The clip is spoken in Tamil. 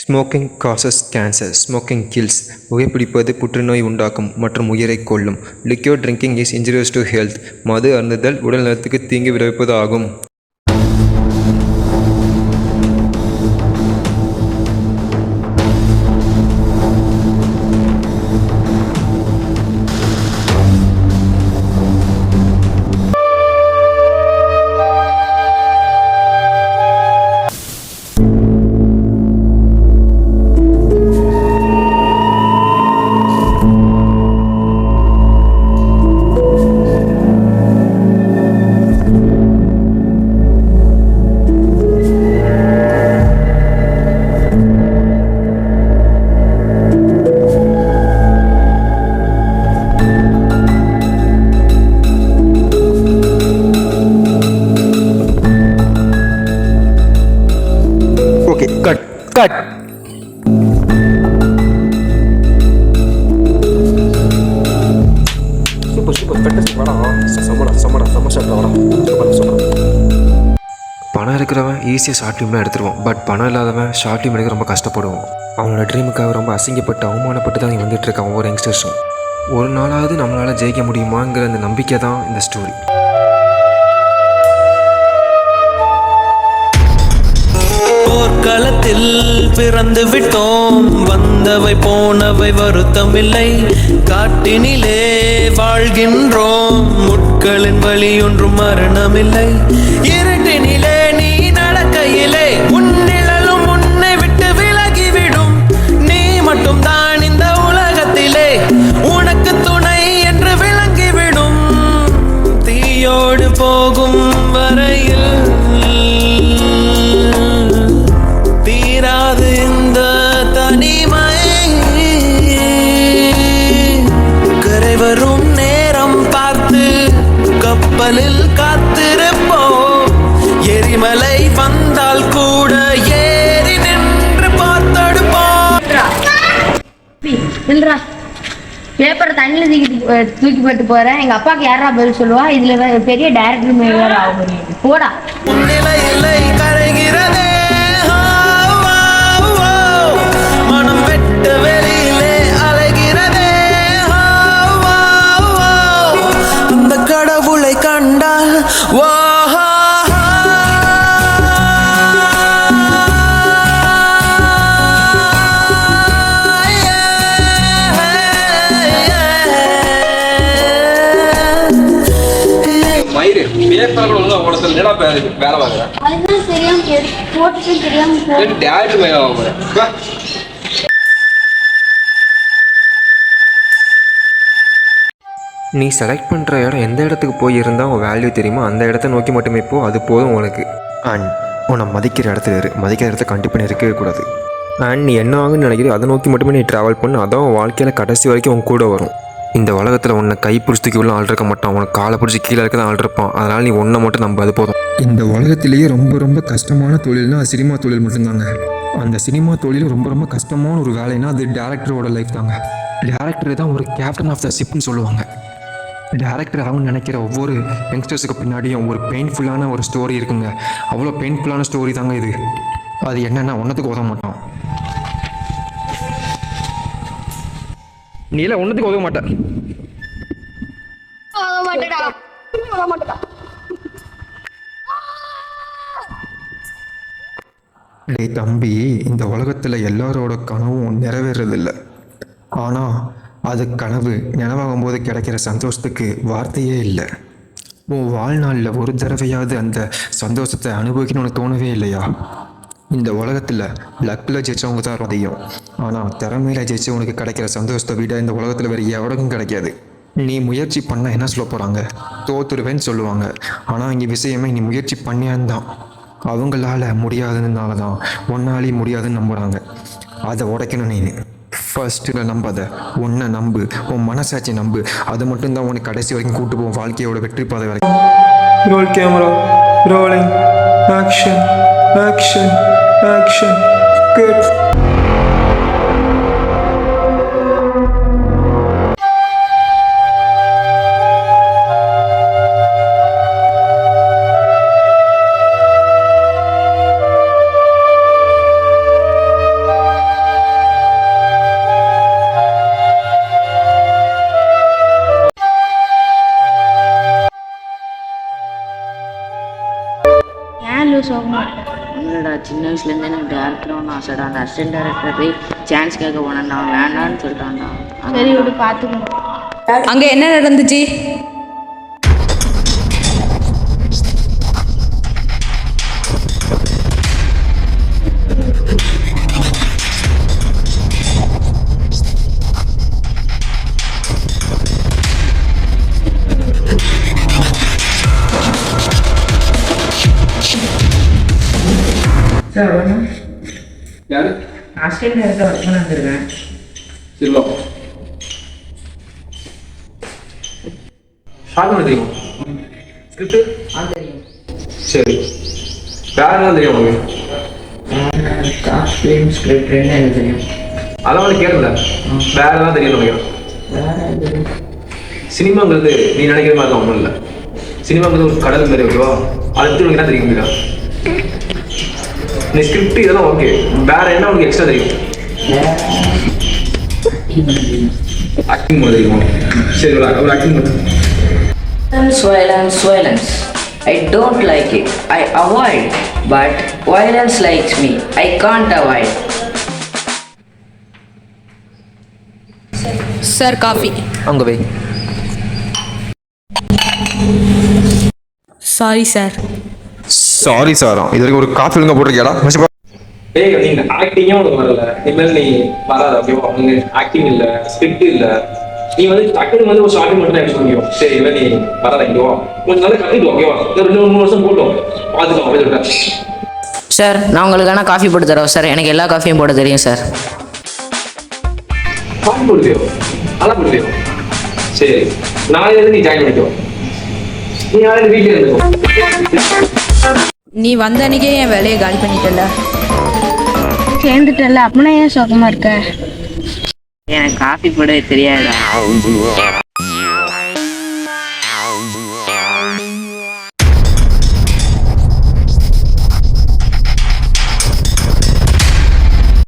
Smoking causes cancer. Smoking kills. புகைப்பிடிப்பது புற்றுநோய் உண்டாக்கும் மற்றும் உயிரை கொல்லும். Liquor drinking is injurious to health. மது அருந்துதல் உடல் நலத்துக்கு தீங்கு விளைவிப்பது ஆகும். Okay, cut cut. Super super fantastic வாடா. செம்ம ஷாட் வாடா. சூப்பர். பணம் இருக்கிறவன் ஈஸியாக ஷார்ட் ஃபிலிம்லாம் எடுத்துருவான். பட் பணம் இல்லாதவன் ஷார்ட் ஃபிலிம் எடுக்க ரொம்ப கஷ்டப்படுவோம். அவனோட ட்ரீமுக்காக ரொம்ப அசிங்கப்பட்டு அவமானப்பட்டு தான் வந்துட்டு இருக்கான் ஒவ்வொரு யங்ஸ்டர்ஸும். ஒரு நாளாவது நம்மளால் ஜெயிக்க முடியுமாங்கிற அந்த நம்பிக்கை தான் இந்த ஸ்டோரி. போர்க்களத்தில் பிறந்து விட்டோம், வந்தவை போனவை வருத்தமில்லை. காட்டினிலே வாழ்கின்றோம், முட்களின் வழி ஒன்றும் மரணமில்லை. இருட்டினிலே நீ நடக்கையிலே உன் நிழலும் உன்னை விட்டு விலகிவிடும். நீ மட்டும் தான் இந்த உலகத்திலே உனக்கு துணை என்று விளங்கிவிடும். தீயோடு போகும் வரையில் தீராது இந்த தனிமை. கரை வரும் நேரம் பார்த்து கப்பலில் காத்திருப்போம். எரிமலை வந்தால் கூட ஏறி நின்று பார்த்தெடுப்போம். பேப்பரை தண்ணியில் தூக்கி போட்டு போறேன். எங்க அப்பாவுக்கு யாரா பதில் சொல்லுவா? இதுல பெரிய டைரக்டர் மேல ஆகும். போடா. நிலை இல்லை கரைகிறதே, மனம் வெட்ட வெளியிலே அலைகிறதே. அந்த கடவுளை கண்டால் நீ செலக்ட் பண்ணுற இடம் எந்த இடத்துக்கு போயிருந்தால் உன் வேல்யூ தெரியுமோ அந்த இடத்த நோக்கி மட்டுமே போ. அது போதும் உனக்கு. அண்ட் உன்னை மதிக்கிற இடத்துல இரு. மதிக்கிற இடத்த கண்டிப்பாக நீ இருக்கவே கூடாது. அண்ட் நீ என்ன ஆகுன்னு நினைக்கிறீ அதை நோக்கி மட்டுமே நீ ட்ராவல் பண்ணு. அதான் உன் வாழ்க்கையில் கடைசி வரைக்கும் உன் கூட வரும். இந்த உலகத்தில் உன்னை கை பிடிச்சிக்கு உள்ள ஆள் இருக்க மாட்டான். உனக்கு காலை பிடிச்சி கீழே இருக்க தான் ஆள் இருப்பான். அதனால் நீ ஒன்றை மட்டும் நம்ப, அது போதும். இந்த உலகத்திலேயே ரொம்ப கஷ்டமான தொழில்னா சினிமா தொழில் மட்டும்தாங்க. அந்த சினிமா தொழில் ரொம்ப கஷ்டமான ஒரு வேலைன்னா அது டேரக்டரோட லைஃப் தாங்க. டேரக்டர் தான் ஒரு கேப்டன் ஆஃப் த ஷிப்னு சொல்லுவாங்க. டேரக்டர் ஆகும்னு நினைக்கிற ஒவ்வொரு யங்ஸ்டர்ஸுக்கு பின்னாடியும் ஒரு பெயின்ஃபுல்லான ஒரு ஸ்டோரி இருக்குங்க. அவ்வளோ பெயின்ஃபுல்லான ஸ்டோரி தாங்க இது. அது என்னென்னா ஒன்றத்துக்கு உதவ மாட்டான். நீ இல்லை ஒன்றத்துக்கு உதவ மாட்டேன். டேய் தம்பி, இந்த உலகத்தில் எல்லாரோட கனவும் நிறைவேறதில்லை. ஆனால் அது கனவு நினைவாகும் போது கிடைக்கிற சந்தோஷத்துக்கு வார்த்தையே இல்லை. உன் வாழ்நாளில் ஒரு தடவையாவது அந்த சந்தோஷத்தை அனுபவிக்கணும்னு உனக்கு தோணவே இல்லையா? இந்த உலகத்தில் லக்கில் ஜெயிச்சவங்க தான் அதிகம். ஆனால் திறமையில் ஜெயிச்சவனுக்கு கிடைக்கிற சந்தோஷத்தை விட இந்த உலகத்தில் வேறு எவருக்கும் கிடைக்காது. நீ முயற்சி பண்ண என்ன சொல்ல போகிறாங்க? தோத்துருவேன்னு சொல்லுவாங்க. ஆனால் இங்கே விஷயமே நீ முயற்சி பண்ணியான்னு தான். அவங்களால முடியாதுனால தான் ஒன்னாலே முடியாதுன்னு நம்புகிறாங்க. அதை உடைக்கணும். நீ ஃபர்ஸ்ட்டில் நம்பாத, உன்னை நம்பு, உன் மனசாட்சி நம்பு. அது மட்டும்தான் உனக்கு கடைசி வரைக்கும் கூட்டு போகும் வாழ்க்கையோட வெற்றி பாதை வரைக்கும். Role camera, rolling, action action action. Good. சோகமா இருக்க? இல்லைடா, சின்ன வயசுலேருந்தே எனக்கு டேரக்டர் ஒன்று ஆசைடா. அந்த அசிஸ்டன்ட் டேரக்டர் போய் சான்ஸ் கேட்க போனேன்டா, வேண்டான்னு சொல்லிட்டான்டா. சரி விடு, பார்த்துக்கணும். அங்க என்ன நடந்துச்சு? சார் வேணும் யாரு? அசிஸ்டன்ட் டேரக்டர் ஒர்க் பண்ண வந்திருக்கேன். சில்வா. ஷார்ட் பண்ண தெரியுமா? ஸ்கிரிப்ட்? தெரியும். சரி. வேற என்ன தெரியும் உனக்கு? காஸ்டியூம் ஸ்கிரிப்ட் எனக்கு தெரியும். அதான் உனக்கு கேட்கல. வேற என்ன தெரியும் உனக்கு? வேறு சினிமாங்கிறது நீ நினைக்கிற மாதிரி தான் ஒன்றும் இல்லை. சினிமாங்கிறது ஒரு கடல் மாதிரி, ஓகேவா? அதை பற்றி உனக்கு என்ன தெரியும் முடியா? நீ ஸ்கிரிப்ட் இதெல்லாம் ஓகே, வேற என்ன உனக்கு எக்ஸ்ட்ரா தெரியும்? ஆக்டிங் பண்ண தெரியுமா? சரி, ஒரு ஆக்டிங் பண்ணு. Violence. I don't like it. I avoid. But violence likes me. I can't avoid. Sir coffee. அங்கே வை. Sorry sir. சாரி சாரா, இது வரைக்கும் ஒரு காஃபி ஒழுங்கா போட்டிருக்கியாடா? ஏய், நீங்க ஆக்டிங்கே உனக்கு வரல. இனிமேல் நீ வராத, ஓகேவா? உனக்கு ஆக்டிங் இல்லை, ஸ்கிரிப்ட் இல்லை. நீ வந்து டக்குனு வந்து ஒரு ஷார்ட் மட்டும் தான் எடுக்க முடியும். சரி, இனிமேல் நீ வராத, ஓகேவா? கொஞ்சம் நாள் கற்றுட்டு, ஓகேவா? 2-3 வருஷம் போட்டோம், பார்த்துக்கலாம் அப்படின்னு சொல்லிட்டேன். சார், நான் உங்களுக்கான காஃபி போட்டு தரோம் சார். எனக்கு எல்லா காஃபியும் போட தெரியும் சார். காஃபி போடுவியோ? நல்லா போடுவியோ? சரி, நாளையில இருந்து நீ ஜாயின் பண்ணிக்கோ. நீ நாளைக்கு வீட்டில் இருந்துக்கோ. நீ வந்த அன்னைக்கே என் வேலையை காலி பண்ணிட்டல. சேர்ந்துட்டல, அப்படின்னா ஏன் சோகமா இருக்க? எனக்கு காஃபி போட தெரியாதா?